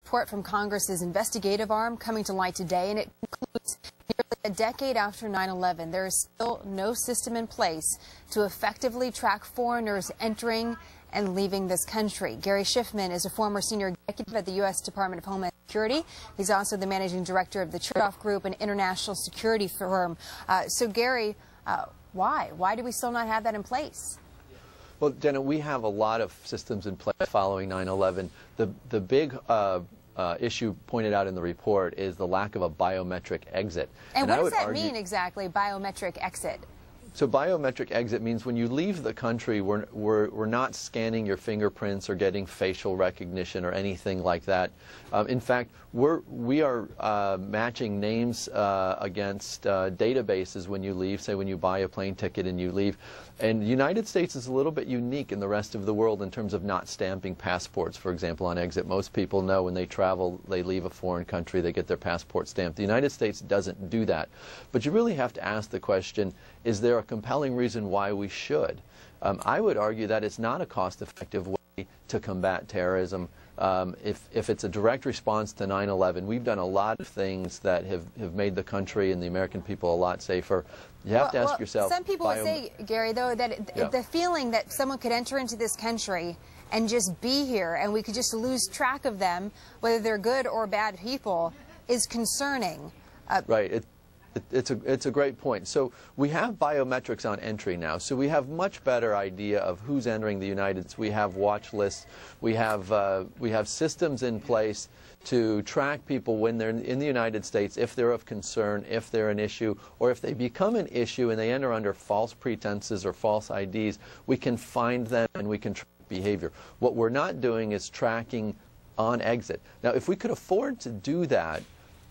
report from Congress's investigative arm coming to light today, and it concludes nearly a decade after 9/11. There is still no system in place to effectively track foreigners entering and leaving this country. Gary Shiffman is a former senior executive at the U.S. Department of Homeland Security. He's also the managing director of the Chertoff Group, an international security firm. So, Gary, why? Why do we still not have that in place? Well, Jenna, we have a lot of systems in place following 9/11. The big issue pointed out in the report is the lack of a biometric exit. And what does that mean exactly, biometric exit? So biometric exit means when you leave the country, we're not scanning your fingerprints or getting facial recognition or anything like that. In fact, we are matching names against databases when you leave, say when you buy a plane ticket and you leave. And the United States is a little bit unique in the rest of the world in terms of not stamping passports, for example, on exit. Most people know when they travel, they leave a foreign country, they get their passport stamped. The United States doesn't do that. But you really have to ask the question, is there a compelling reason why we should? I would argue that it's not a cost-effective way to combat terrorism. If it's a direct response to 9/11, we've done a lot of things that have made the country and the American people a lot safer. You have to ask yourself. Some people would say, Gary, though, that the feeling that someone could enter into this country and just be here and we could just lose track of them, whether they're good or bad people, is concerning. Right. It's a great point. So we have biometrics on entry now, so we have much better idea of who's entering the United States. We have watch lists. We have systems in place to track people when they're in the United States, if they're of concern, if they're an issue, or if they become an issue and they enter under false pretenses or false IDs. We can find them and we can track behavior. What we're not doing is tracking on exit. Now, if we could afford to do that,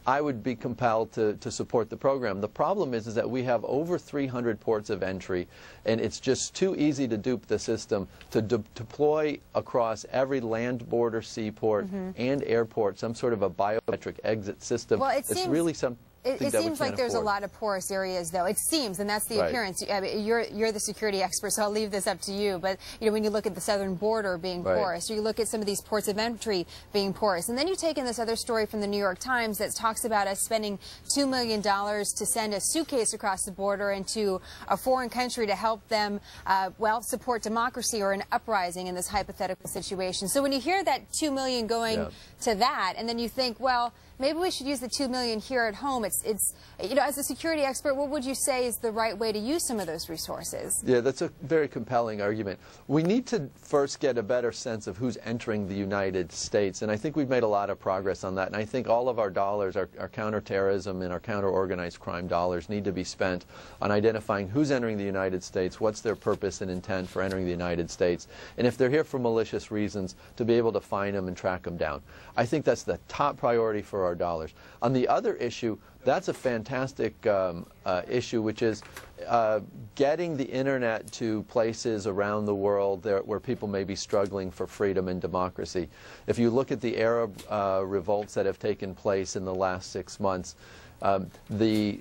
I would be compelled to support the program. The problem is that we have over 300 ports of entry, and it's just too easy to dupe the system to deploy across every land border, seaport, and airport some sort of a biometric exit system. Well, it's really something. It seems like there's a lot of porous areas, though. It seems, and that's the appearance. I mean, you're the security expert, so I'll leave this up to you. But when you look at the southern border being porous, or you look at some of these ports of entry being porous, and then you take in this other story from the New York Times that talks about us spending $2 million to send a suitcase across the border into a foreign country to help them, support democracy or an uprising in this hypothetical situation. So when you hear that $2 million going to that, and then you think, well, maybe we should use the $2 million here at home. It's as a security expert, what would you say is the right way to use some of those resources? Yeah, that's a very compelling argument. We need to first get a better sense of who's entering the United States, and I think we've made a lot of progress on that. And I think all of our dollars, our counterterrorism and our counter-organized crime dollars, need to be spent on identifying who's entering the United States, what's their purpose and intent for entering the United States, and if they're here for malicious reasons, to be able to find them and track them down. I think that's the top priority for our dollars. On the other issue, that's a fantastic issue, which is getting the internet to places around the world where people may be struggling for freedom and democracy. If you look at the Arab revolts that have taken place in the last 6 months, the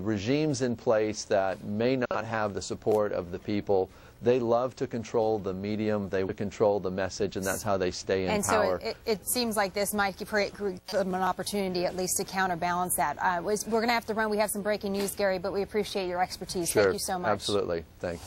regimes in place that may not have the support of the people, they love to control the medium, they would control the message, and that's how they stay in power. And so it seems like this might create an opportunity at least to counterbalance that. We're going to have to run. We have some breaking news, Gary, but we appreciate your expertise. Sure. Thank you so much. Absolutely. Thanks.